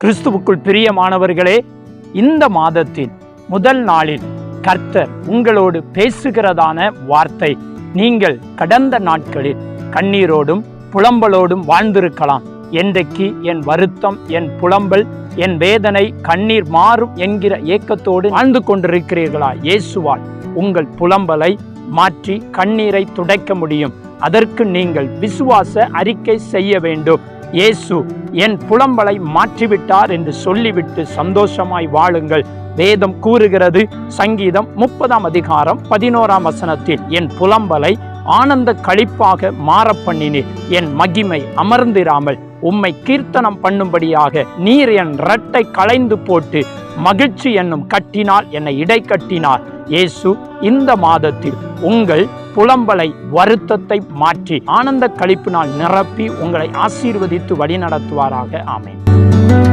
கிறிஸ்துவுக்குள் பிரியமானவர்களே, இந்த மாதத்தின் முதல் நாளில் கர்த்தர் உங்களோடு பேசுகிறதான வார்த்தை, நீங்கள் கடந்த நாட்களில் கண்ணீரோடும் புலம்பலோடும் வாழ்ந்திருக்கலாம். என்றைக்கு என் வருத்தம், என் புலம்பல், என் வேதனை, கண்ணீர் மாறும் என்கிற ஏக்கத்தோடு வாழ்ந்து கொண்டிருக்கிறீர்களா? இயேசுவால் உங்கள் புலம்பலை மாற்றி கண்ணீரை துடைக்க முடியும். அதற்கு நீங்கள் விசுவாச அறிக்கை செய்ய வேண்டும். இயேசு என் புலம்பலை மாற்றிவிட்டார் என்று சொல்லிவிட்டு சந்தோஷமாய் வாழுங்கள். வேதம் கூறுகிறது, சங்கீதம் 30:11 என் புலம்பலை ஆனந்த களிப்பாக மாற பண்ணினீர், என் மகிமை அமர்ந்திராமல் உம்மை கீர்த்தனம் பண்ணும்படியாக நீர் என் இரட்டை களைந்து போட்டு மகிழ்ச்சி என்னும் கட்டினால் என்னை இடை கட்டினார். இயேசு இந்த மாதத்தில் உங்கள் புலம்பலை, வருத்தத்தை மாற்றி ஆனந்த களிப்பினால் நிரப்பி உங்களை ஆசீர்வதித்து வழிநடத்துவாராக. ஆமென்.